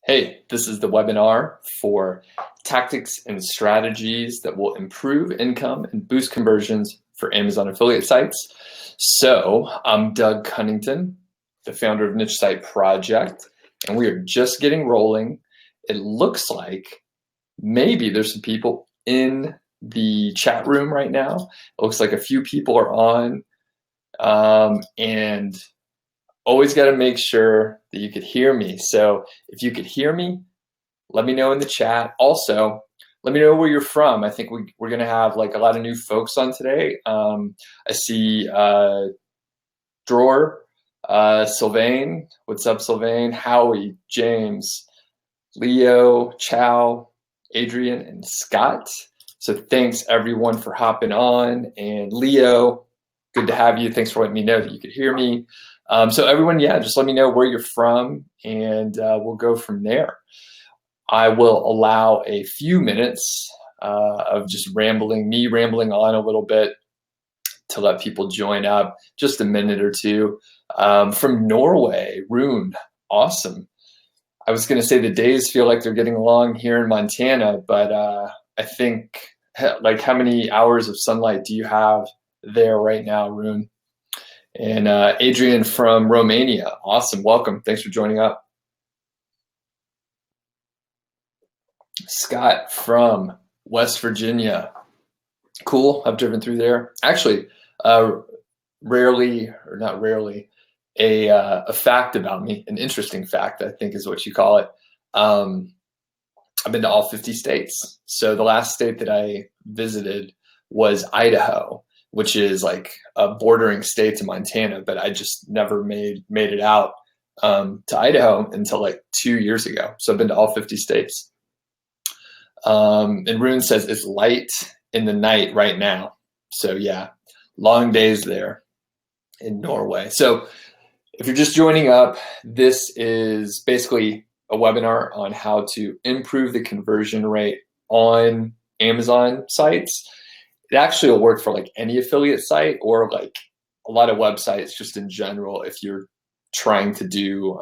Hey, this is the webinar for tactics and strategies that will improve income and boost conversions for Amazon affiliate sites. So I'm Doug Cunnington, the founder of Niche Site Project, and we are just getting rolling. It looks like maybe there's some people in the chat room right now. It looks like a few people are on, and always got to make sure that you could hear me. So if you could hear me, let me know in the chat. Also, let me know where you're from. I think we're going to have like a lot of new folks on today. I see Drawer, Sylvain. What's up, Sylvain? Howie, James, Leo, Chow, Adrian, and Scott. So thanks everyone for hopping on. And Leo, good to have you. Thanks for letting me know that you could hear me. So everyone, yeah, just let me know where you're from and we'll go from there. I will allow a few minutes of just me rambling on a little bit to let people join up, just a minute or two. From Norway, Rune, awesome. I was gonna say the days feel like they're getting along here in Montana, but I think, like, how many hours of sunlight do you have there right now, Rune? And Adrian from Romania, awesome, welcome, thanks for joining up. Scott from West Virginia, cool, I've driven through there. Actually, rarely, or not rarely, a fact about me, an interesting fact, I think is what you call it. I've been to all 50 states. So the last state that I visited was Idaho, which is like a bordering state to Montana, but I just never made it out to Idaho until like 2 years ago. So I've been to all 50 states. And Rune says it's light in the night right now. So yeah, long days there in Norway. So if you're just joining up, this is basically a webinar on how to improve the conversion rate on Amazon sites. It actually will work for like any affiliate site or like a lot of websites just in general if you're trying to do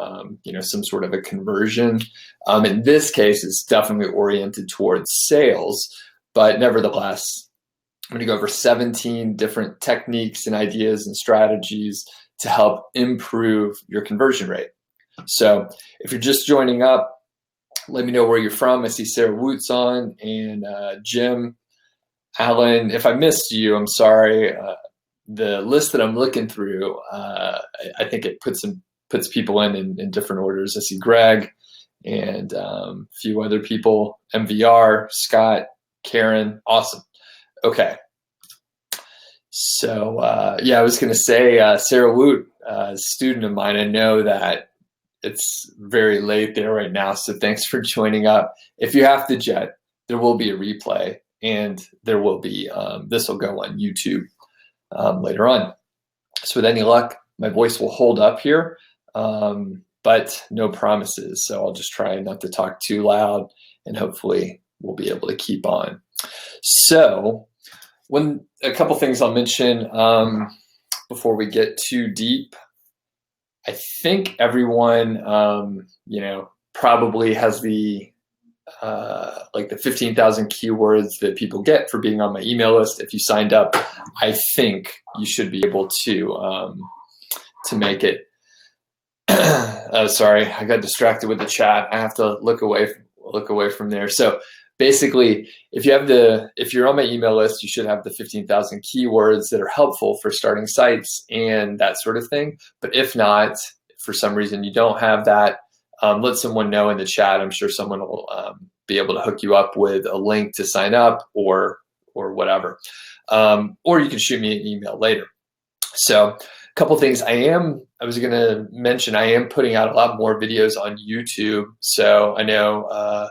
some sort of a conversion. In this case, it's definitely oriented towards sales, but nevertheless, I'm going to go over 17 different techniques and ideas and strategies to help improve your conversion rate. So if you're just joining up, let me know where you're from. I see Sarah Woots on and Jim, Alan. If I missed you, I'm sorry. The list that I'm looking through, I think it puts people in different orders. I see Greg and a few other people, MVR, Scott, Karen, awesome. Okay. So yeah, I was going to say, Sarah Woot, a student of mine, I know that it's very late there right now, so thanks for joining up. If you have to jet, there will be a replay, and there will be, this will go on YouTube later on. So with any luck, my voice will hold up here, but no promises. So I'll just try not to talk too loud, and hopefully we'll be able to keep on. So a couple things I'll mention before we get too deep. I think everyone, probably has the like the 15,000 keywords that people get for being on my email list. If you signed up, I think you should be able to make it. Oh, sorry, I got distracted with the chat. I have to look away from there. So basically, if you're on my email list, you should have the 15,000 keywords that are helpful for starting sites and that sort of thing. But if not, for some reason you don't have that, let someone know in the chat. I'm sure someone will be able to hook you up with a link to sign up or whatever. Or you can shoot me an email later. So a couple things I was going to mention, I am putting out a lot more videos on YouTube. So I know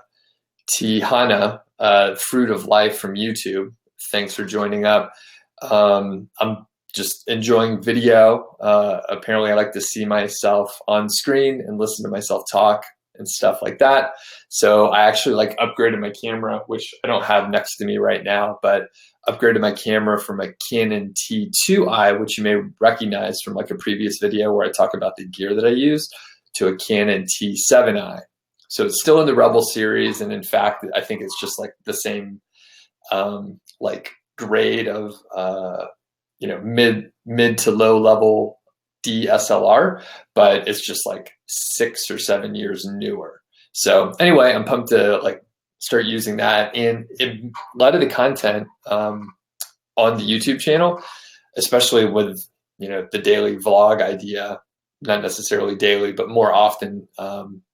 Tihana, Fruit of Life from YouTube, thanks for joining up. I'm just enjoying video. Apparently I like to see myself on screen and listen to myself talk and stuff like that. So I actually upgraded my camera, which I don't have next to me right now, but upgraded my camera from a Canon T2i, which you may recognize from like a previous video where I talk about the gear that I use, to a Canon T7i. So it's still in the Rebel series, and in fact, I think it's just like the same like grade of mid to low level DSLR, but it's just like 6 or 7 years newer. So anyway, I'm pumped to like start using that, and a lot of the content on the YouTube channel, especially with the daily vlog idea, not necessarily daily, but more often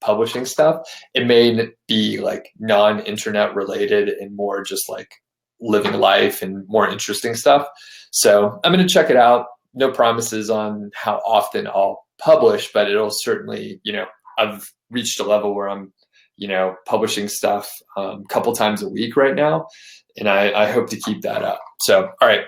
publishing stuff. It may be like non-internet related and more just like living life and more interesting stuff. So I'm going to check it out. No promises on how often I'll publish, but it'll certainly, I've reached a level where I'm, publishing stuff a couple times a week right now. And I hope to keep that up. So, all right.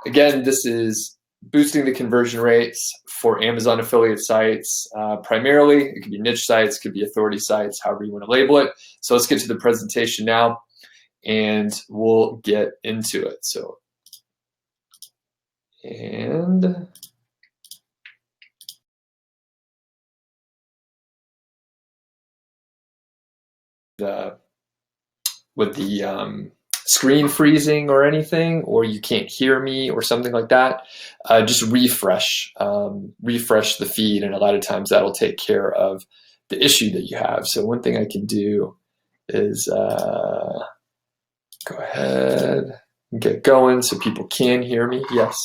Again, this is boosting the conversion rates for Amazon affiliate sites. Primarily, it could be niche sites, could be authority sites, however you want to label it. So let's get to the presentation now, and we'll get into it. So, and with the screen freezing or anything, or you can't hear me or something like that, just refresh the feed, and a lot of times that'll take care of the issue that you have. So one thing I can do is go ahead and get going so people can hear me. Yes.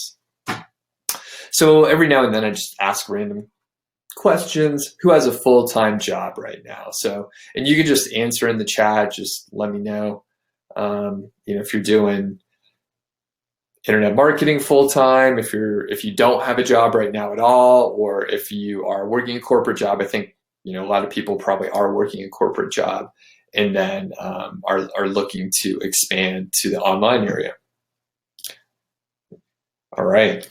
So every now and then I just ask random questions. Who has a full-time job right now? So, and you can just answer in the chat, just let me know. If you're doing internet marketing full-time, if you don't have a job right now at all, or if you are working a corporate job. I think a lot of people probably are working a corporate job and then are looking to expand to the online area. All right.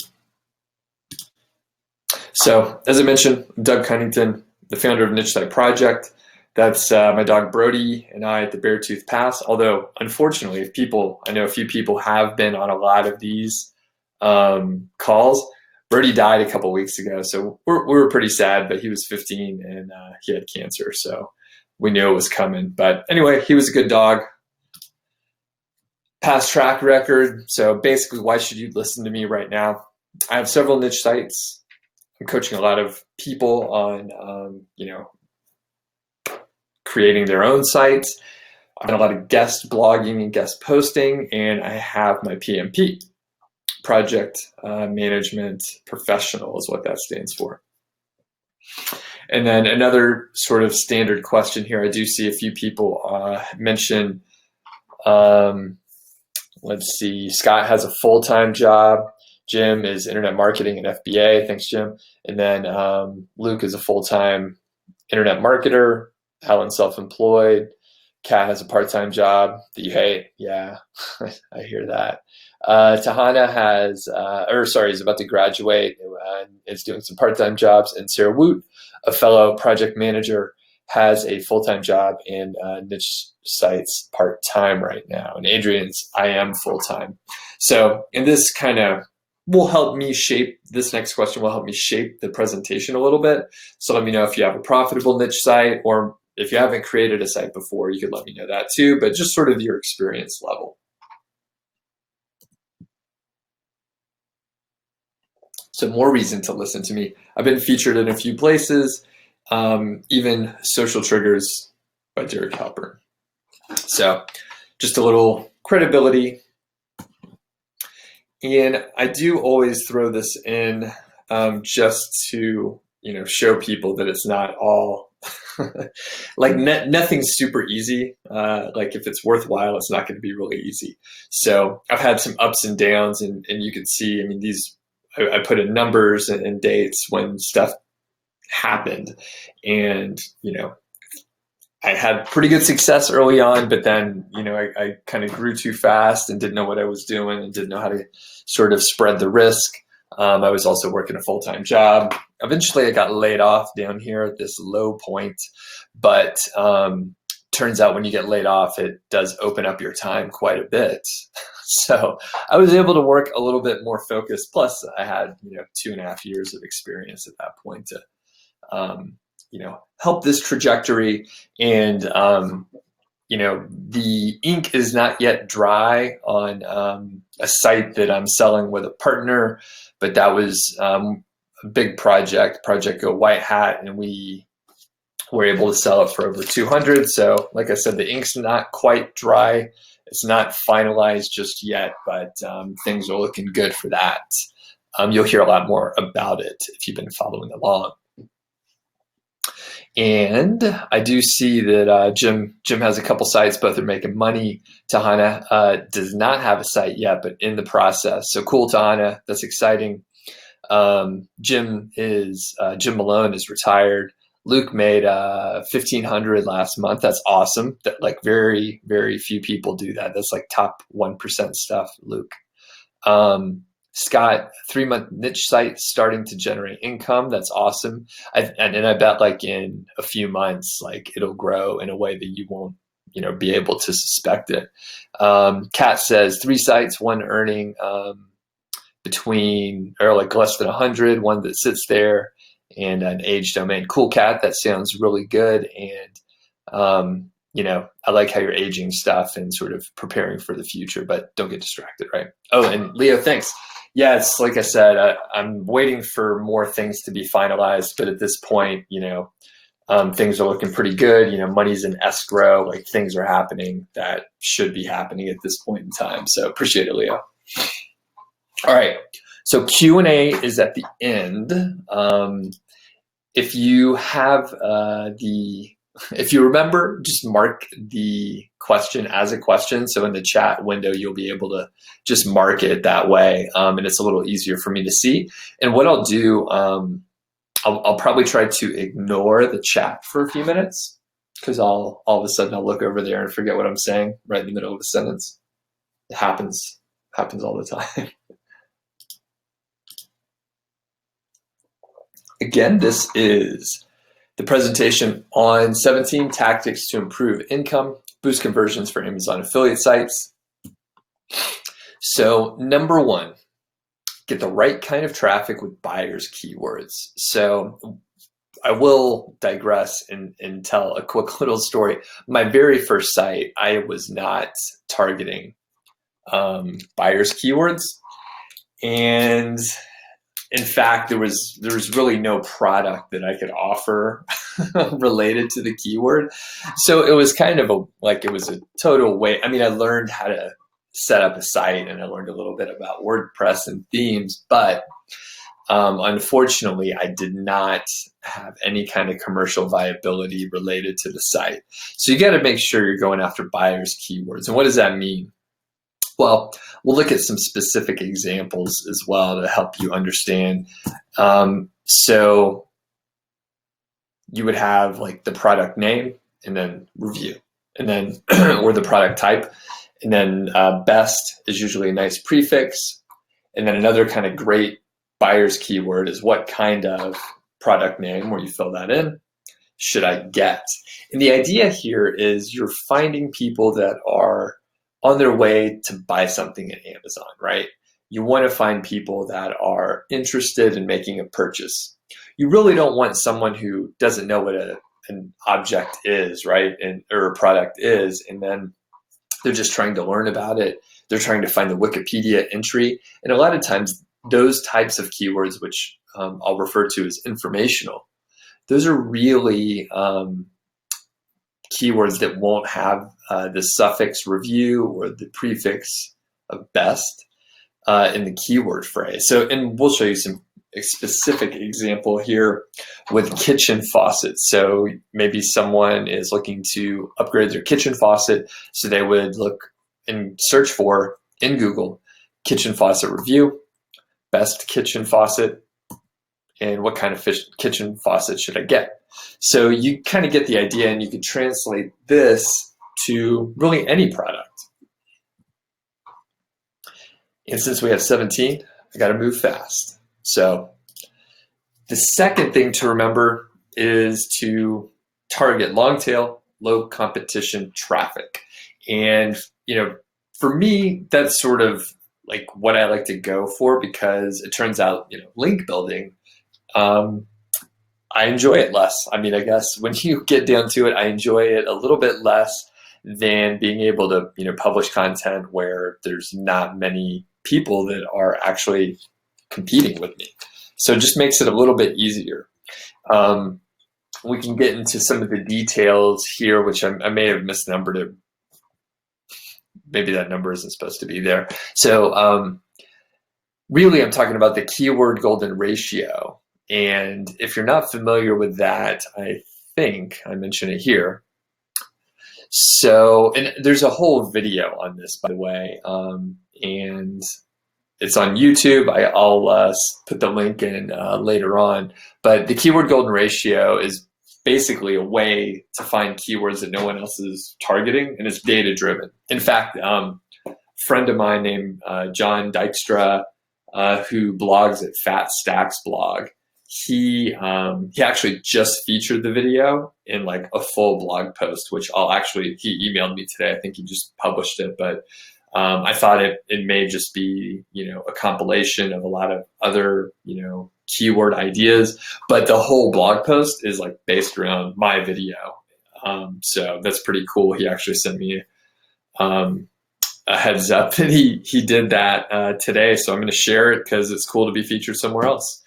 So as I mentioned, I'm Doug Cunnington, the founder of Niche Site Project. That's my dog Brody and I at the Beartooth Pass. Although, unfortunately, I know a few people have been on a lot of these calls. Brody died a couple weeks ago, so we were pretty sad, but he was 15 and he had cancer, so we knew it was coming. But anyway, he was a good dog. Past track record. So basically, why should you listen to me right now? I have several niche sites. I'm coaching a lot of people on, creating their own sites. I've done a lot of guest blogging and guest posting, and I have my PMP, Project Management Professional is what that stands for. And then another sort of standard question here, I do see a few people mention, let's see, Scott has a full-time job. Jim is internet marketing and FBA. Thanks, Jim. And then Luke is a full-time internet marketer. Alan self-employed. Kat has a part-time job that you hate. Yeah, I hear that. Tahana is about to graduate and is doing some part-time jobs. And Sarah Woot, a fellow project manager, has a full-time job in niche sites part-time right now. And Adrian's I am full-time. So, and this kind of will help me shape, this next question will help me shape the presentation a little bit. So let me know if you have a profitable niche site, or if you haven't created a site before, you could let me know that too, but just sort of your experience level. So more reason to listen to me. I've been featured in a few places, even Social Triggers by Derek Halpern. So just a little credibility. And I do always throw this in just to, show people that it's not all like nothing's super easy. Like if it's worthwhile, it's not going to be really easy. So I've had some ups and downs, and you can see, I put in numbers and dates when stuff happened, and, I had pretty good success early on, but then, I kind of grew too fast and didn't know what I was doing and didn't know how to sort of spread the risk. I was also working a full-time job. Eventually I got laid off down here at this low point, but turns out when you get laid off, it does open up your time quite a bit. So I was able to work a little bit more focused. Plus I had, 2.5 years of experience at that point to help this trajectory. And the ink is not yet dry on a site that I'm selling with a partner, but that was a big Project Go White Hat, and we were able to sell it for over 200. So like I said, the ink's not quite dry. It's not finalized just yet, but things are looking good for that. You'll hear a lot more about it if you've been following along. And I do see that Jim has a couple sites. Both are making money. Tahana does not have a site yet, but in the process. So cool, Tahana. That's exciting. Jim Malone is retired. Luke made 1,500 last month. That's awesome. That like very, very few people do that. That's like top 1% stuff, Luke. Scott, 3-month niche site starting to generate income. That's awesome. And I bet like in a few months, like it'll grow in a way that you won't, be able to suspect it. Kat says 3 sites, one earning between or like less than 100, one that sits there, and an age domain. Cool, Kat. That sounds really good. And I like how you're aging stuff and sort of preparing for the future, but don't get distracted, right? Oh, and Leo, thanks. Yeah, it's like I said, I'm waiting for more things to be finalized, but at this point, things are looking pretty good. Money's in escrow, like things are happening that should be happening at this point in time. So appreciate it, Leo. All right, so Q&A is at the end. If you have if you remember, just mark the question as a question. So in the chat window, you'll be able to just mark it that way. And it's a little easier for me to see. And what I'll do, I'll probably try to ignore the chat for a few minutes, because all of a sudden I'll look over there and forget what I'm saying right in the middle of a sentence. It happens all the time. Again, this is the presentation on 17 tactics to improve income, boost conversions for Amazon affiliate sites. So number 1, get the right kind of traffic with buyers' keywords. So I will digress and tell a quick little story. My very first site, I was not targeting buyers' keywords. And in fact, there was really no product that I could offer related to the keyword. So it was kind of it was a total way. I mean, I learned how to set up a site, and I learned a little bit about WordPress and themes, but unfortunately, I did not have any kind of commercial viability related to the site. So you got to make sure you're going after buyers' keywords. And what does that mean? Well, we'll look at some specific examples as well to help you understand. So you would have like the product name, and then review, and then or the product type, and then best is usually a nice prefix, and then another kind of great buyer's keyword is what kind of product name, where you fill that in, should I get. And the idea here is you're finding people that are on their way to buy something at Amazon, right? You want to find people that are interested in making a purchase. You really don't want someone who doesn't know what an object is, right? Or a product is, and then they're just trying to learn about it. They're trying to find the Wikipedia entry. And a lot of times those types of keywords, which I'll refer to as informational, those are really keywords that won't have the suffix review or the prefix of best in the keyword phrase. So, and we'll show you some specific example here with kitchen faucets. So maybe someone is looking to upgrade their kitchen faucet, so they would look and search for in Google kitchen faucet review, best kitchen faucet, and what kind of kitchen faucet should I get? So you kind of get the idea, and you can translate this to really any product. And since we have 17, I got to move fast. So the second thing to remember is to target long-tail, low competition traffic. And, for me, that's sort of like what I like to go for, because it turns out, link building, I enjoy it less. I mean, I guess when you get down to it, I enjoy it a little bit less than being able to, publish content where there's not many people that are actually competing with me. So it just makes it a little bit easier. We can get into some of the details here, which I may have misnumbered it. Maybe that number isn't supposed to be there. So really, I'm talking about the keyword golden ratio. And if you're not familiar with that, I think I mentioned it here. So, and there's a whole video on this, by the way, and it's on YouTube. I'll put the link in later on. But the keyword golden ratio is basically a way to find keywords that no one else is targeting, and it's data driven. In fact, a friend of mine named John Dykstra, who blogs at Fat Stacks blog, he actually just featured the video in like a full blog post, which he emailed me today. I think he just published it, but I thought it may just be, a compilation of a lot of other, keyword ideas, but the whole blog post is like based around my video. So that's pretty cool. He actually sent me a heads up that he did that today. So I'm going to share it because it's cool to be featured somewhere else.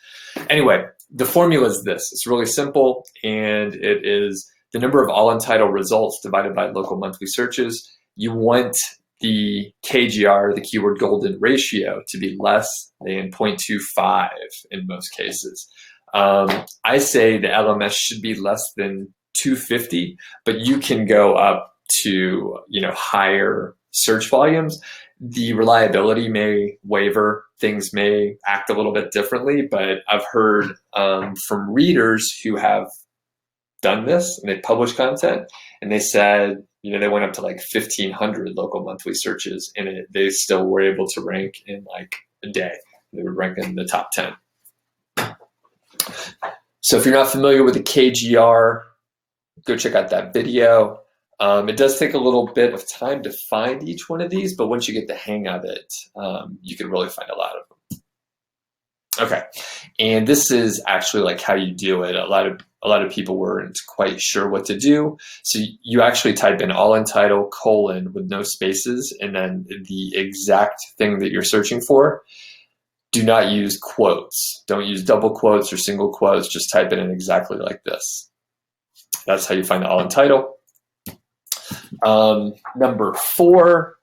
Anyway, the formula is this. It's really simple, and it is the number of all entitled results divided by local monthly searches. You want the KGR, the keyword golden ratio, to be less than 0.25 in most cases. I say the LMS should be less than 250, but you can go up to higher search volumes. The reliability may waver, things may act a little bit differently, but I've heard from readers who have done this and they publish content, and they said, they went up to like 1,500 local monthly searches, and they still were able to rank in like a day. They would rank in the top 10. So if you're not familiar with the KGR, go check out that video. It does take a little bit of time to find each one of these, but once you get the hang of it, you can really find a lot of them. Okay, and this is actually like how you do it. A lot of people weren't quite sure what to do. So you actually type in all entitled : with no spaces, and then the exact thing that you're searching for. Do not use quotes. Don't use double quotes or single quotes. Just type it in exactly like this. That's how you find the all entitled. Number 4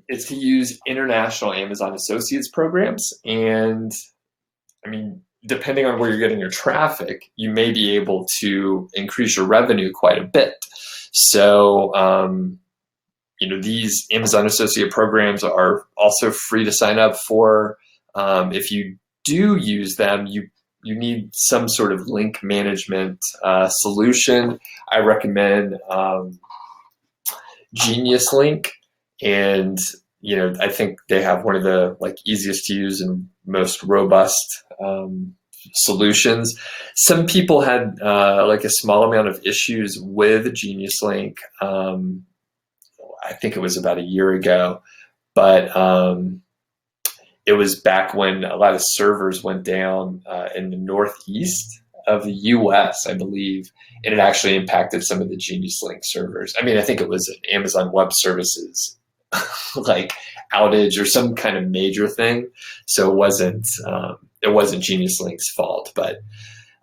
is to use international Amazon Associates programs. And I mean, depending on where you're getting your traffic, you may be able to increase your revenue quite a bit. So, these Amazon Associate programs are also free to sign up for. If you do use them, you need some sort of link management solution. I recommend Genius Link, and I think they have one of the easiest to use and most robust solutions. Some people had a small amount of issues with Genius Link. I think it was about a year ago, but it was back when a lot of servers went down in the northeast of the US, I believe, and it actually impacted some of the Genius Link servers. I mean, I think it was an Amazon Web Services outage or some kind of major thing. So it wasn't Genius Link's fault. But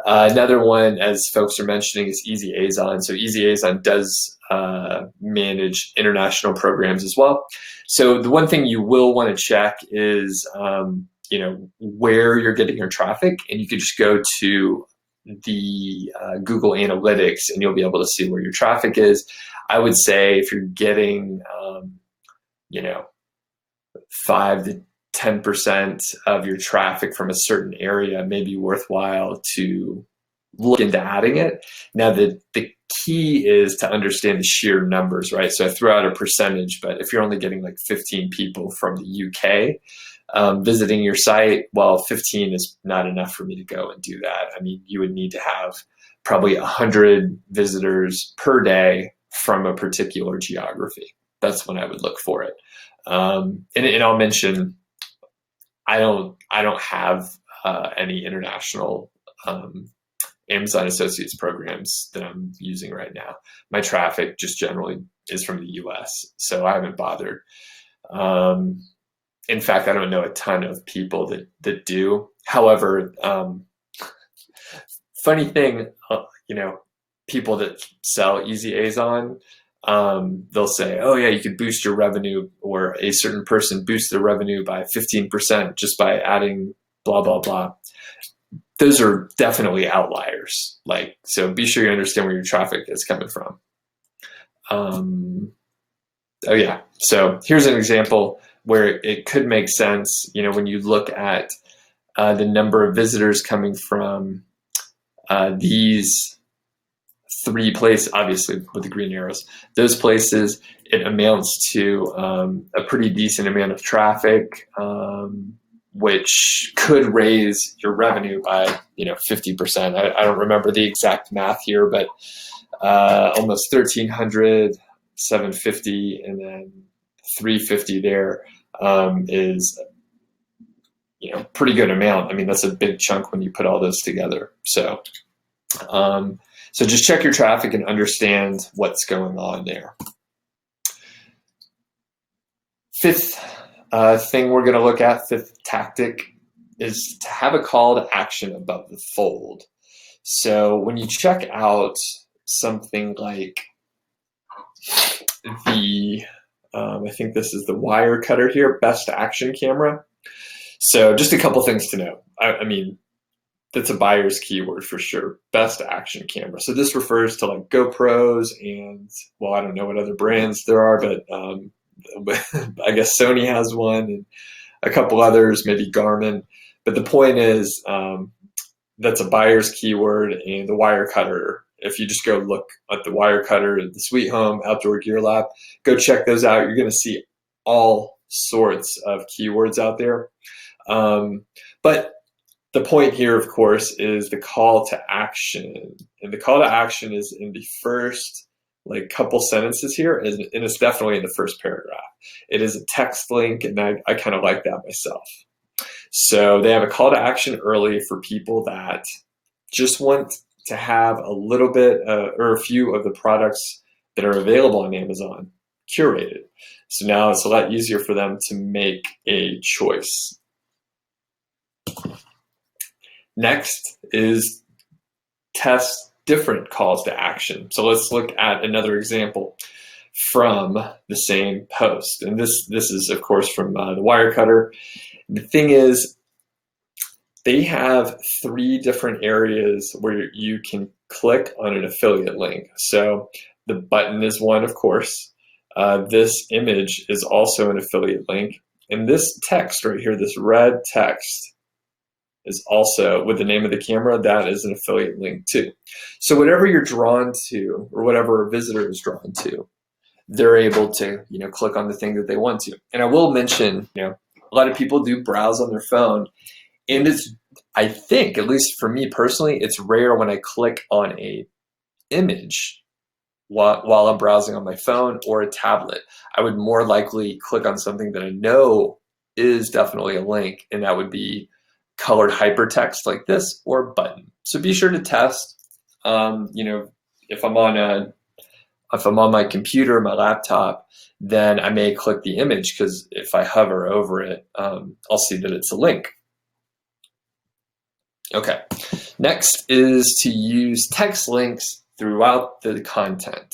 another one, as folks are mentioning, is EasyAzon. So EasyAzon does manage international programs as well. So the one thing you will want to check is where you're getting your traffic, and you can just go to the Google Analytics and you'll be able to see where your traffic is. I would say if you're getting 5 to 10% of your traffic from a certain area, it may be worthwhile to look into adding it. Now, the key is to understand the sheer numbers, right? So I threw out a percentage, but if you're only getting 15 people from the UK visiting your site, well, 15 is not enough for me to go and do that. I mean, you would need to have probably 100 visitors per day from a particular geography. That's when I would look for it. And I'll mention, I don't have any international Amazon Associates programs that I'm using right now. My traffic just generally is from the US, so I haven't bothered. In fact, I don't know a ton of people that do. However, funny thing, people that sell Easy Azon, they'll say, oh yeah, you could boost your revenue, or a certain person boosts their revenue by 15% just by adding blah, blah, blah. Those are definitely outliers. So be sure you understand where your traffic is coming from. Oh yeah, so here's an example where it could make sense, when you look at the number of visitors coming from these 3 places, obviously with the green arrows, those places, it amounts to a pretty decent amount of traffic, which could raise your revenue by 50%. I don't remember the exact math here, but almost 1,300, 750, and then 350 there is pretty good amount. I mean, that's a big chunk when you put all those together. So so just check your traffic and understand what's going on there. Fifth thing we're going to look at, fifth tactic, is to have a call to action above the fold. So when you check out something like the, I think this is the wire cutter here, best action camera. So just a couple things to know. I mean, that's a buyer's keyword for sure, best action camera. So this refers to like GoPros and, well, I don't know what other brands there are, but I guess Sony has one and a couple others, maybe Garmin. But the point is, that's a buyer's keyword, and the wire cutter, if you just go look at the wire cutter, the Sweet Home, Outdoor Gear Lab, go check those out. You're going to see all sorts of keywords out there. But the point here, of course, is the call to action. And the call to action is in the first couple sentences here, and it's definitely in the first paragraph. It is a text link, and I kind of like that myself. So they have a call to action early for people that just want to have a little bit or a few of the products that are available on Amazon curated. So now it's a lot easier for them to make a choice. Next is test different calls to action. So let's look at another example from the same post. And this is, of course, from the Wirecutter. The thing is, they have 3 different areas where you can click on an affiliate link. So the button is one, of course. This image is also an affiliate link. And this text right here, this red text, is also, with the name of the camera, that is an affiliate link too. So whatever you're drawn to, or whatever a visitor is drawn to, they're able to, click on the thing that they want to. And I will mention, a lot of people do browse on their phone, and it's, I think, at least for me personally, it's rare when I click on a image while I'm browsing on my phone or a tablet. I would more likely click on something that I know is definitely a link, and that would be colored hypertext like this, or a button. So be sure to test. If I'm on my computer or my laptop, then I may click the image, because if I hover over it, I'll see that it's a link. Okay, next is to use text links throughout the content.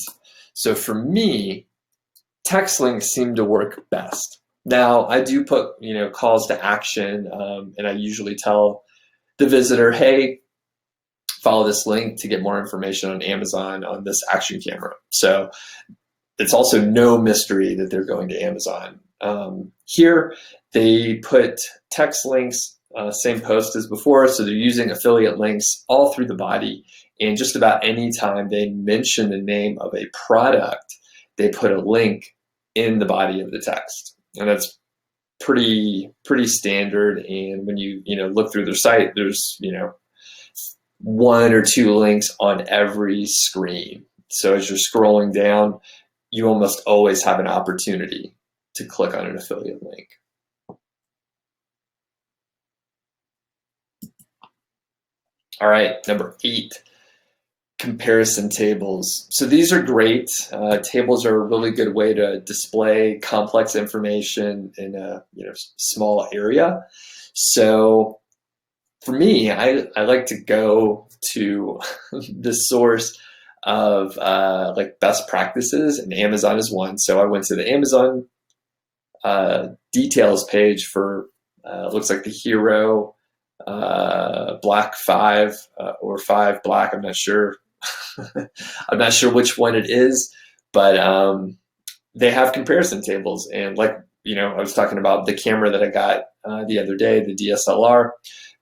So for me, text links seem to work best. Now, I do put, calls to action, and I usually tell the visitor, hey, follow this link to get more information on Amazon on this action camera. So it's also no mystery that they're going to Amazon. Here, they put text links, same post as before, so they're using affiliate links all through the body, and just about any time they mention the name of a product, they put a link in the body of the text. And that's pretty standard. And when you look through their site, there's 1 or 2 links on every screen. So as you're scrolling down, you almost always have an opportunity to click on an affiliate link. All right, number 8, comparison tables. So these are great. Tables are a really good way to display complex information in a small area. So for me, I like to go to the source of like best practices, and Amazon is one. So I went to the Amazon details page for looks like the Hero Black 5 or 5 Black. I'm not sure. I'm not sure which one it is, but they have comparison tables. And like, I was talking about the camera that I got the other day, the DSLR.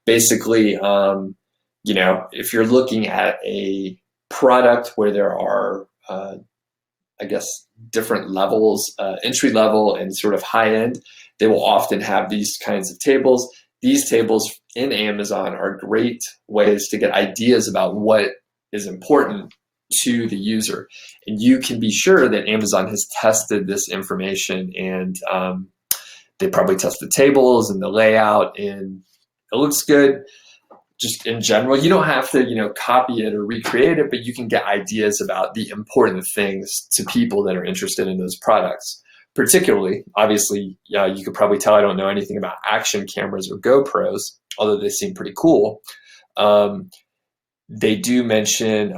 Basically, if you're looking at a product where there are, I guess, different levels, entry level and sort of high end, they will often have these kinds of tables. These tables in Amazon are great ways to get ideas about what is important to the user. And you can be sure that Amazon has tested this information, and they probably test the tables and the layout, and it looks good. Just in general, you don't have to, copy it or recreate it, but you can get ideas about the important things to people that are interested in those products. Particularly, obviously, you could probably tell I don't know anything about action cameras or GoPros, although they seem pretty cool. They do mention,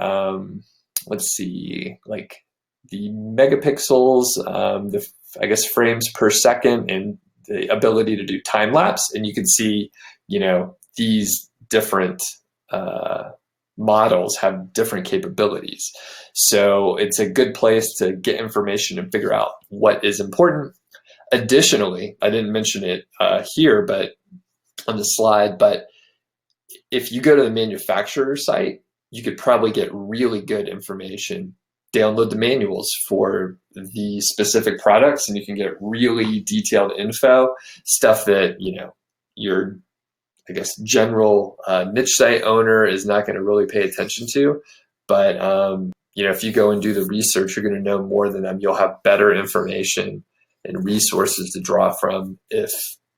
let's see, like the megapixels, I guess frames per second, and the ability to do time lapse. And you can see, these different models have different capabilities. So it's a good place to get information and figure out what is important. Additionally, I didn't mention it here, but on the slide, but if you go to the manufacturer site, you could probably get really good information. Download the manuals for the specific products, and you can get really detailed info, stuff that, your, I guess, general niche site owner is not going to really pay attention to. But, if you go and do the research, you're going to know more than them. You'll have better information and resources to draw from if,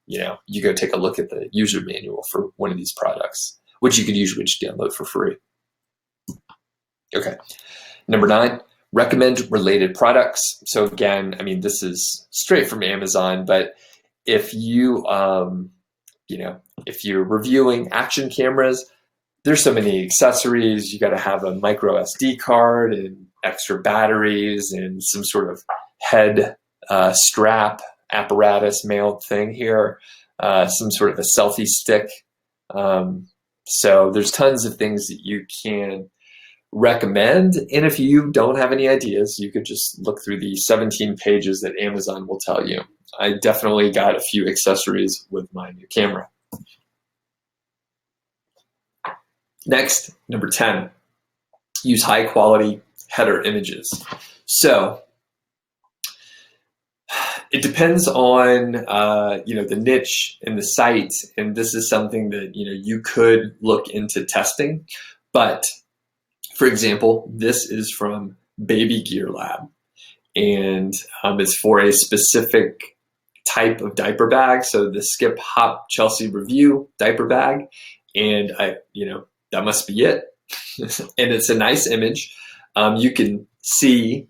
you go take a look at the user manual for one of these products, which you could usually just download for free. Okay. Number 9, recommend related products. So again, this is straight from Amazon, but if you, if you're reviewing action cameras, there's so many accessories. You got to have a micro SD card and extra batteries and some sort of head strap apparatus mount thing here, some sort of a selfie stick. So there's tons of things that you can recommend. And if you don't have any ideas, you could just look through the 17 pages that Amazon will tell you. I definitely got a few accessories with my new camera. Next, number 10, use high quality header images. So it depends on, the niche and the site. And this is something that, you could look into testing. But for example, this is from Baby Gear Lab, and it's for a specific type of diaper bag. So the Skip Hop Chelsea Review diaper bag. And that must be it. And it's a nice image. You can see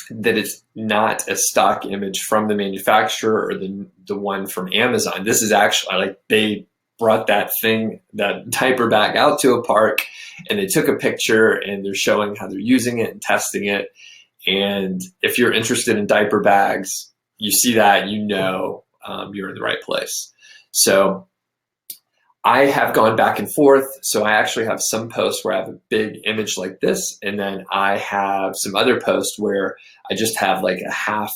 that it's not a stock image from the manufacturer or the one from Amazon. This is actually, like, they brought that diaper bag out to a park, and they took a picture, and they're showing how they're using it and testing it. And if you're interested in diaper bags, you see that, you're in the right place. So I have gone back and forth. So I actually have some posts where I have a big image like this, and then I have some other posts where I just have like a half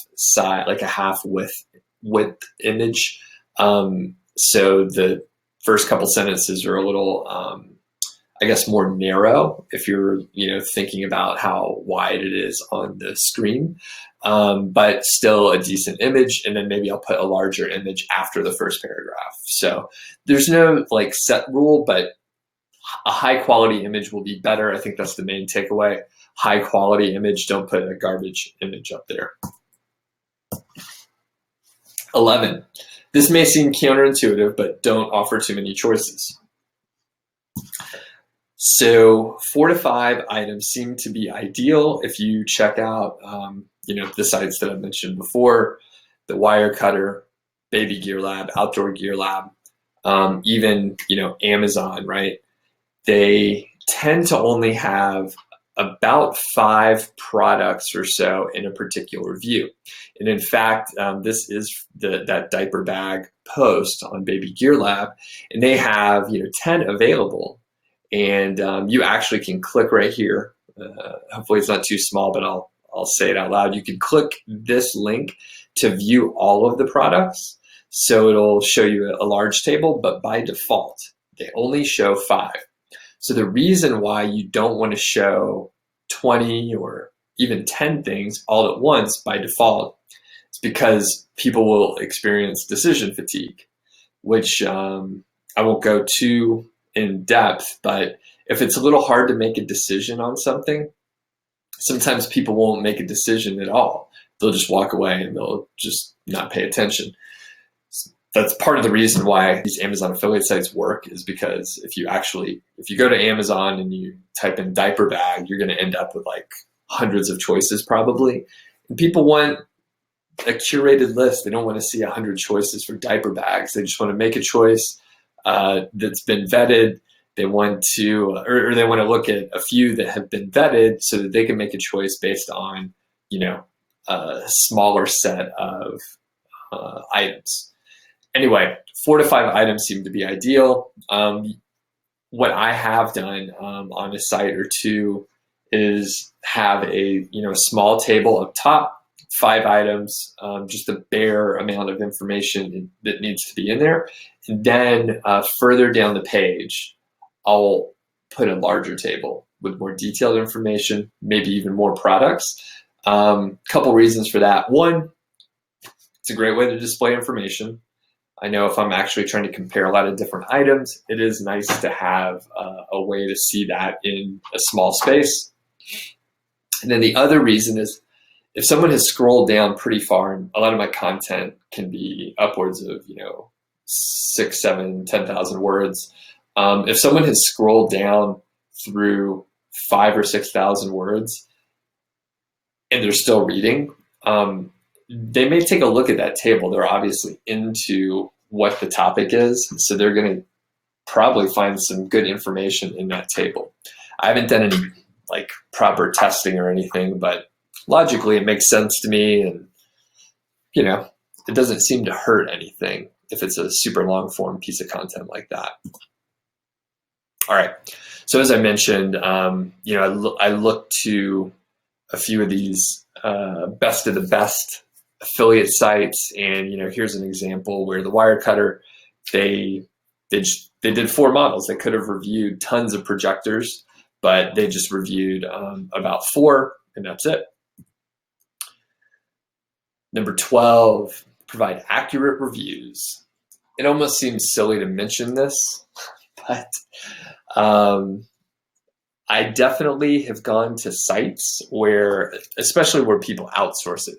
width image. So the first couple sentences are a little, I guess, more narrow if you're, thinking about how wide it is on the screen, but still a decent image. And then maybe I'll put a larger image after the first paragraph. So there's no like set rule, but a high quality image will be better. I think that's the main takeaway. High quality image, don't put a garbage image up there. 11, this may seem counterintuitive, but don't offer too many choices. So 4 to 5 items seem to be ideal if you check out, the sites that I mentioned before, the Wirecutter, Baby Gear Lab, Outdoor Gear Lab, even, Amazon, right? They tend to only have about 5 products or so in a particular view. And in fact, this is that diaper bag post on Baby Gear Lab, and they have 10 available. And you actually can click right here. Hopefully it's not too small, but I'll say it out loud. You can click this link to view all of the products. So it'll show you a large table, but by default, they only show 5. So the reason why you don't want to show 20 or even 10 things all at once by default is because people will experience decision fatigue, which I won't go too in depth, but if it's a little hard to make a decision on something, sometimes people won't make a decision at all. They'll just walk away and they'll just not pay attention. That's part of the reason why these Amazon affiliate sites work, is because if you go to Amazon and you type in diaper bag, you're going to end up with like hundreds of choices probably. And people want a curated list. They don't want to see 100 choices for diaper bags. They just want to make a choice that's been vetted. They want to, or they want to look at a few that have been vetted so that they can make a choice based on, a smaller set of items. Anyway, 4 to 5 items seem to be ideal. What I have done on a site or two is have a small table up top, 5 items, just a bare amount of information that needs to be in there. And then further down the page, I'll put a larger table with more detailed information, maybe even more products. Couple reasons for that. One, it's a great way to display information. I know if I'm actually trying to compare a lot of different items, it is nice to have a way to see that in a small space. And then the other reason is if someone has scrolled down pretty far, and a lot of my content can be upwards of 6, 7, 10,000 words. If someone has scrolled down through 5,000 or 6,000 words and they're still reading, they may take a look at that table. They're obviously into what the topic is, so they're going to probably find some good information in that table. I haven't done any proper testing or anything, but logically it makes sense to me, and it doesn't seem to hurt anything if it's a super long form piece of content like that. All right, so as I mentioned, I look to a few of these best of the best affiliate sites, and here's an example where the Wirecutter, they did 4 models. They could have reviewed tons of projectors, but they just reviewed about 4, and that's it. Number 12, provide accurate reviews. It almost seems silly to mention this, but I definitely have gone to sites especially where people outsource it.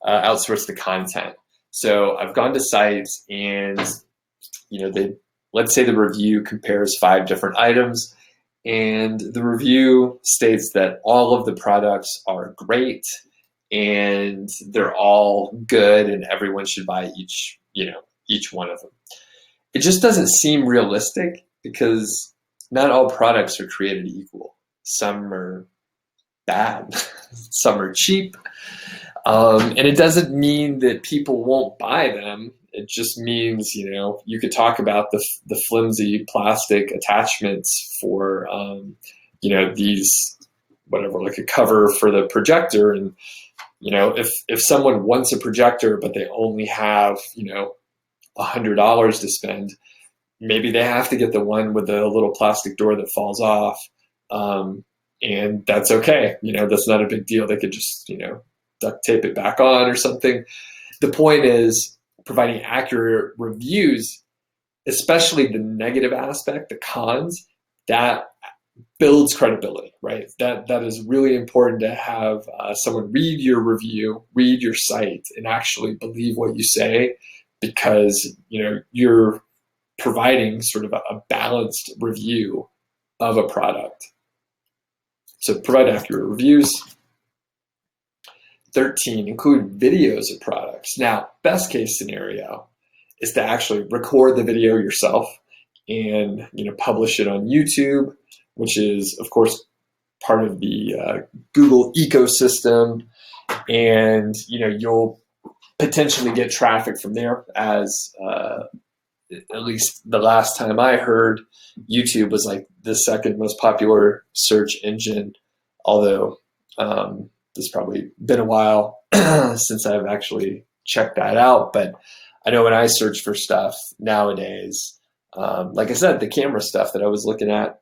Outsource the content. So I've gone to sites and, let's say the review compares 5 different items, and the review states that all of the products are great and they're all good and everyone should buy each one of them. It just doesn't seem realistic because not all products are created equal. Some are bad, some are cheap. And it doesn't mean that people won't buy them. It just means, you could talk about the flimsy plastic attachments for, these, whatever, like a cover for the projector. And, if someone wants a projector, but they only have, $100 to spend, maybe they have to get the one with the little plastic door that falls off. And that's okay. That's not a big deal. They could just, duct tape it back on or something. The point is providing accurate reviews, especially the negative aspect, the cons, that builds credibility, right? That is really important to have someone read your review, read your site, and actually believe what you say, because you're providing sort of a balanced review of a product. So provide accurate reviews. 13, include videos of products. Now, best case scenario is to actually record the video yourself and publish it on YouTube, which is, of course, part of the Google ecosystem, and you'll potentially get traffic from there, as at least the last time I heard, YouTube was like the second most popular search engine, although it's probably been a while since I've actually checked that out. But I know when I search for stuff nowadays, like I said, the camera stuff that I was looking at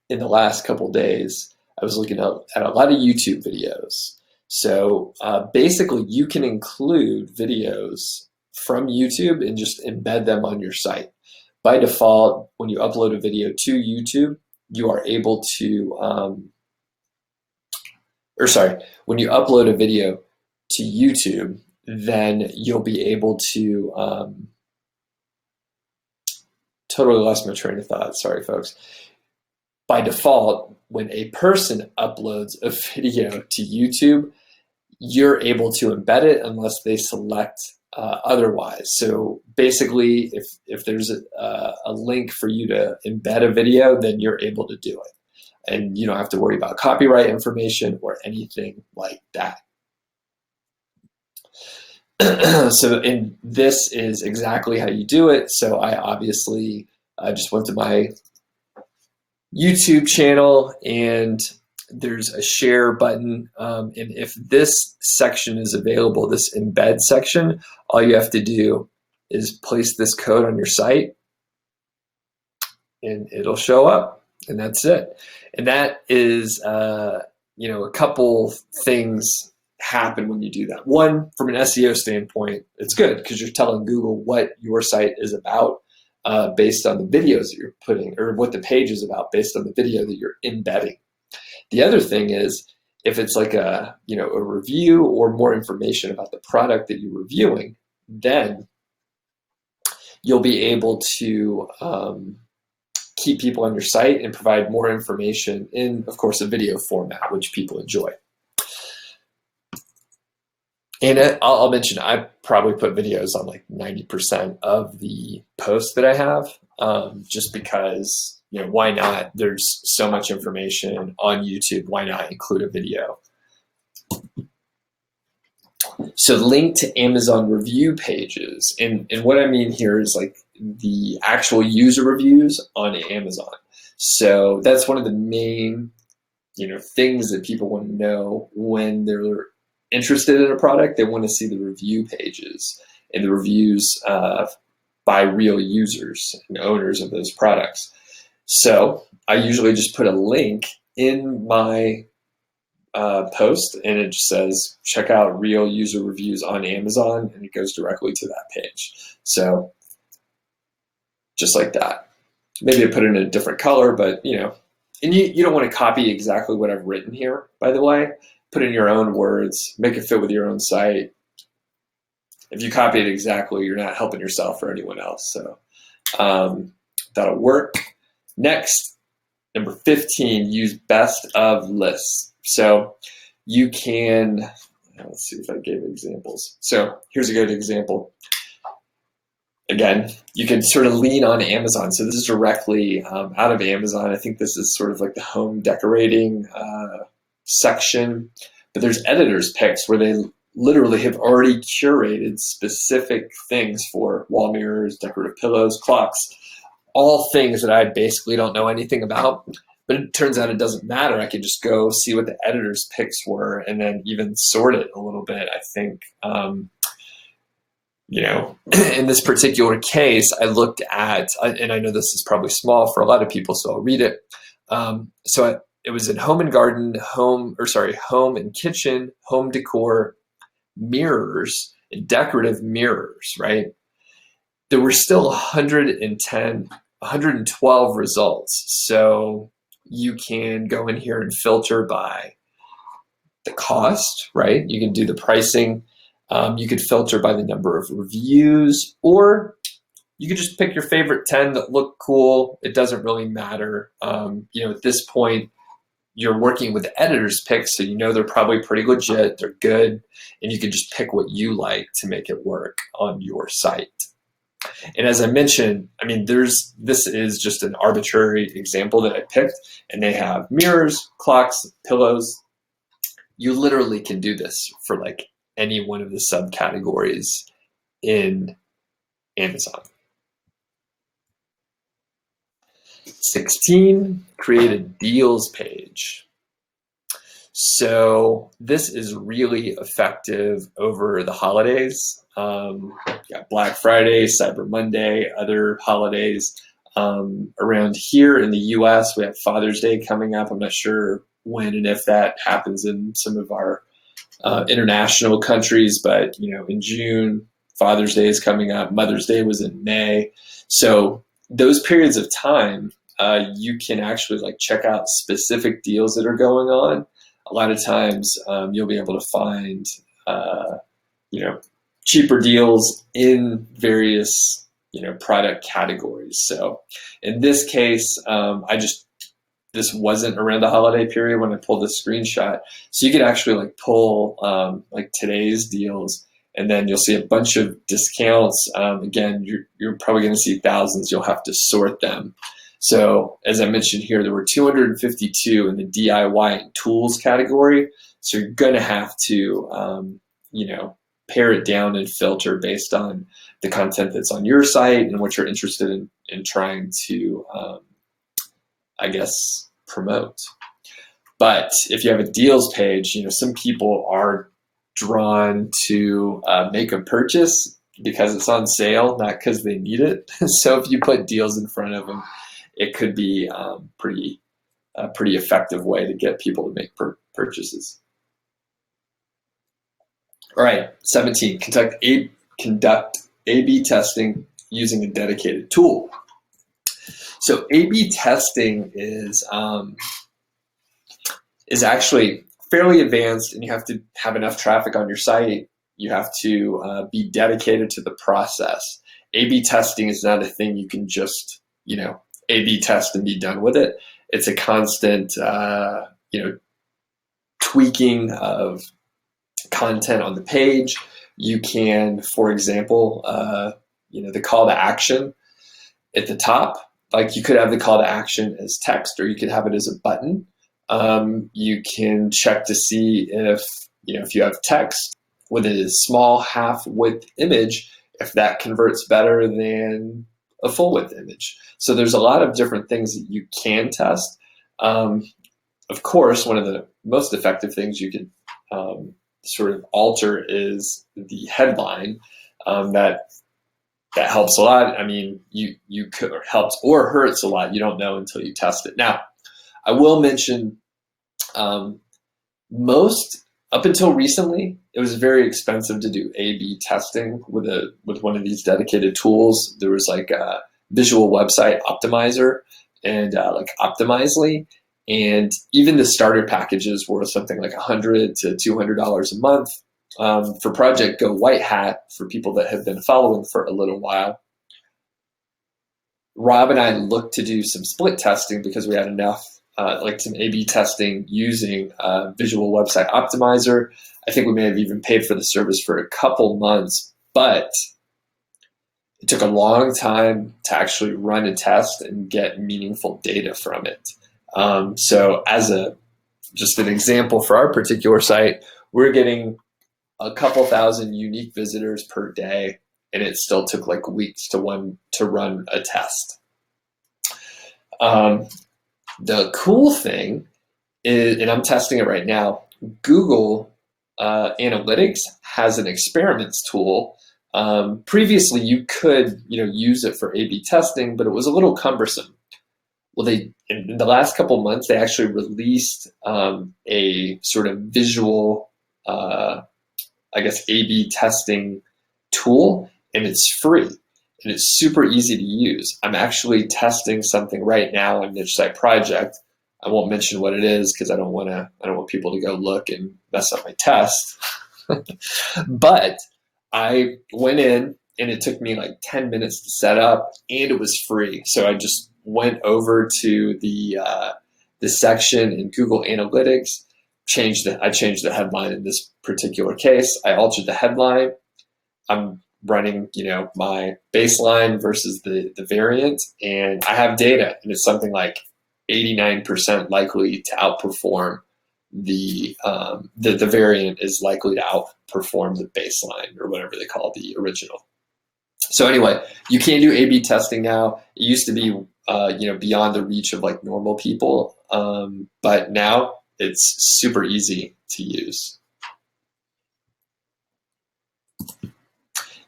in the last couple days, I was looking at a lot of YouTube videos. So basically, you can include videos from YouTube and just embed them on your site. By default, when you upload a video to YouTube, you are able to, when you upload a video to YouTube, then you'll be able to, totally lost my train of thought, sorry folks. By default, when a person uploads a video to YouTube, you're able to embed it unless they select otherwise. So basically, if there's a link for you to embed a video, then you're able to do it. And you don't have to worry about copyright information or anything like that. And this is exactly how you do it. So I obviously just went to my YouTube channel, and there's a share button. And if this section is available, this embed section, all you have to do is place this code on your site and it'll show up, and that's it. And that is, a couple things happen when you do that. One, from an SEO standpoint, it's good because you're telling Google what your site is about based on the videos that you're putting, or what the page is about based on the video that you're embedding. The other thing is, if it's like a review or more information about the product that you're reviewing, then you'll be able to keep people on your site and provide more information in, of course, a video format, which people enjoy. And I'll mention, I probably put videos on like 90% of the posts that I have, just because, why not? There's so much information on YouTube. Why not include a video? So link to Amazon review pages. And what I mean here is like the actual user reviews on Amazon. So that's one of the main, things that people want to know when they're interested in a product. They want to see the review pages and the reviews by real users and owners of those products. So I usually just put a link in my post, and it just says, check out real user reviews on Amazon, and it goes directly to that page. So just like that. Maybe I put it in a different color, but and you don't want to copy exactly what I've written here, by the way. Put in your own words, make it fit with your own site. If you copy it exactly, you're not helping yourself or anyone else. So that'll work. Next, number 15, use best of lists. So you can, let's see if I gave examples. So here's a good example. Again, you can sort of lean on Amazon. So this is directly out of Amazon. I think this is sort of like the home decorating section, but there's editors picks where they literally have already curated specific things for wall mirrors, decorative pillows, clocks, all things that I basically don't know anything about. But it turns out it doesn't matter. I could just go see what the editors picks were and then even sort it a little bit. I think, in this particular case, I looked at, and I know this is probably small for a lot of people, so I'll read it. It was in home and garden, home and kitchen, home decor, mirrors, and decorative mirrors, right? There were still 112 results. So you can go in here and filter by the cost, right? You can do the pricing. You could filter by the number of reviews, or you could just pick your favorite 10 that look cool. It doesn't really matter. At this point, you're working with the editor's picks, so they're probably pretty legit, they're good, and you can just pick what you like to make it work on your site. And as I mentioned, this is just an arbitrary example that I picked, and they have mirrors, clocks, pillows. You literally can do this for like any one of the subcategories in Amazon. 16, create a deals page. So this is really effective over the holidays. Black Friday, Cyber Monday, other holidays. Around here in the US, we have Father's Day coming up. I'm not sure when and if that happens in some of our international countries, but in June, Father's Day is coming up. Mother's Day was in May. So those periods of time, you can actually check out specific deals that are going on. A lot of times you'll be able to find cheaper deals in various product categories. So in this case, this wasn't around the holiday period when I pulled the screenshot. So you could actually pull today's deals, and then you'll see a bunch of discounts. Again, you're probably going to see thousands. You'll have to sort them. So as I mentioned here, there were 252 in the DIY and tools category. So you're going to have to, pare it down and filter based on the content that's on your site and what you're interested in trying to, promote. But if you have a deals page, some people are drawn to make a purchase because it's on sale, not because they need it. So if you put deals in front of them, it could be a pretty effective way to get people to make purchases. All right, 17, conduct A/B testing using a dedicated tool. So A/B testing is actually fairly advanced, and you have to have enough traffic on your site. You have to be dedicated to the process. A/B testing is not a thing you can just, A/B test and be done with it. It's a constant, tweaking of content on the page. You can, for example, the call to action at the top. You could have the call to action as text, or you could have it as a button. You can check to see if you have text with a small half-width image, if that converts better than a full-width image. So there's a lot of different things that you can test. Of course, one of the most effective things you can sort of alter is the headline. That helps a lot. You could, or helps or hurts a lot. You don't know until you test it. Now, I will mention up until recently, it was very expensive to do A/B testing with one of these dedicated tools. There was a visual website optimizer and Optimizely, and even the starter packages were something like $100 to $200 a month. For Project Go White Hat, for people that have been following for a little while, Rob and I looked to do some split testing because we had enough, some A/B testing using Visual Website Optimizer. I think we may have even paid for the service for a couple months, but it took a long time to actually run a test and get meaningful data from it. So as just an example for our particular site, we're getting a couple thousand unique visitors per day, and it still took weeks to run a test. The cool thing is, and I'm testing it right now, Google Analytics has an experiments tool. Previously, you could use it for A/B testing, but it was a little cumbersome. Well, in the last couple months, they actually released a sort of visual A/B testing tool, and it's free and it's super easy to use. I'm actually testing something right now in Niche Site Project. I won't mention what it is because I don't want people to go look and mess up my test. But I went in, and it took me like 10 minutes to set up, and it was free. So I just went over to the section in Google Analytics, I changed the headline in this particular case. I altered the headline. I'm running, my baseline versus the variant, and I have data, and it's something like 89% likely to outperform the variant is likely to outperform the baseline, or whatever they call the original. So anyway, you can do A/B testing now. It used to be beyond the reach of like normal people, but now it's super easy to use.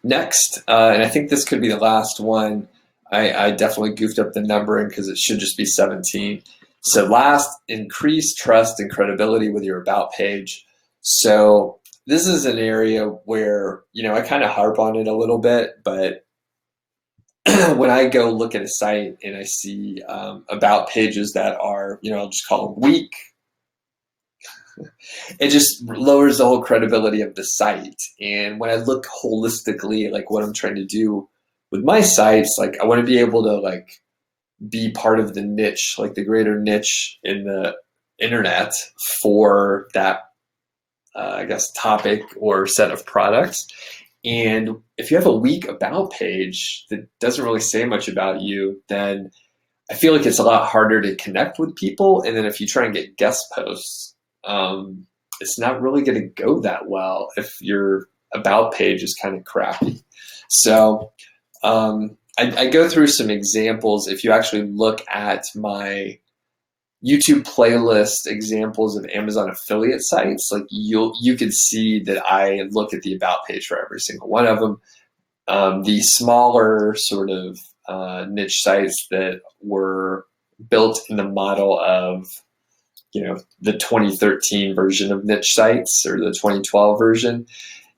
Next, and I think this could be the last one. I definitely goofed up the numbering because it should just be 17. So last, increase trust and credibility with your about page. So this is an area where, I kind of harp on it a little bit, but when I go look at a site and I see about pages that are, I'll just call them weak, it just lowers the whole credibility of the site. And when I look holistically, like what I'm trying to do with my sites, like I want to be able to like be part of the niche, like the greater niche in the internet for that, I guess, topic or set of products. And if you have a weak about page that doesn't really say much about you, then I feel like it's a lot harder to connect with people. And then if you try and get guest posts, it's not really going to go that well if your about page is kind of crappy. So I go through some examples. If you actually look at my YouTube playlist examples of Amazon affiliate sites, like you can see that I look at the about page for every single one of them. The smaller sort of niche sites that were built in the model of the 2013 version of niche sites or the 2012 version,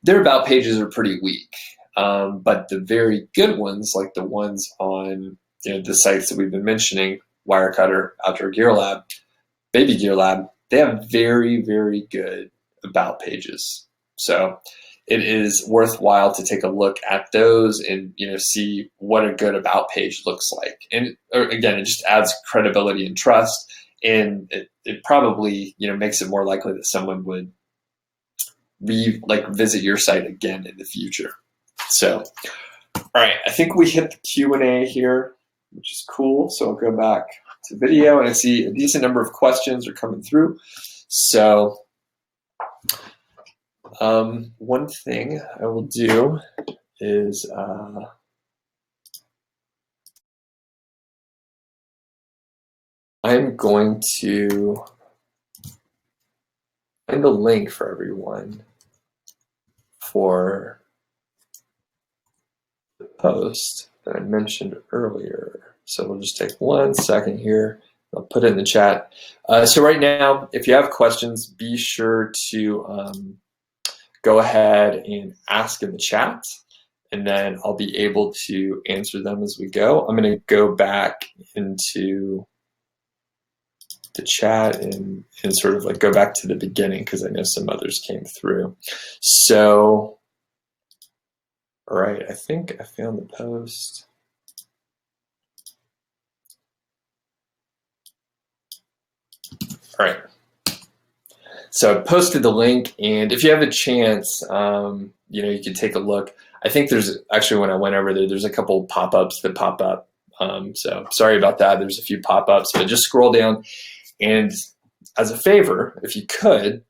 their about pages are pretty weak. But the very good ones, like the ones on the sites that we've been mentioning, Wirecutter, Outdoor Gear Lab, Baby Gear Lab, they have very, very good about pages. So it is worthwhile to take a look at those and see what a good about page looks like. And again, it just adds credibility and trust, and it probably makes it more likely that someone would visit your site again in the future. So, all right, I think we hit the Q&A here, which is cool. So I'll go back to video, and I see a decent number of questions are coming through. So one thing I will do is I'm going to find the link for everyone for the post that I mentioned earlier. So we'll just take 1 second here. I'll put it in the chat. So right now, if you have questions, be sure to go ahead and ask in the chat, and then I'll be able to answer them as we go. I'm going to go back into the chat and sort of go back to the beginning because I know some others came through. So, all right, I think I found the post. All right. So I posted the link, and if you have a chance, you can take a look. I think there's actually, when I went over there, there's a couple pop-ups that pop up. So sorry about that. There's a few pop-ups, but just scroll down. And as a favor, if you could,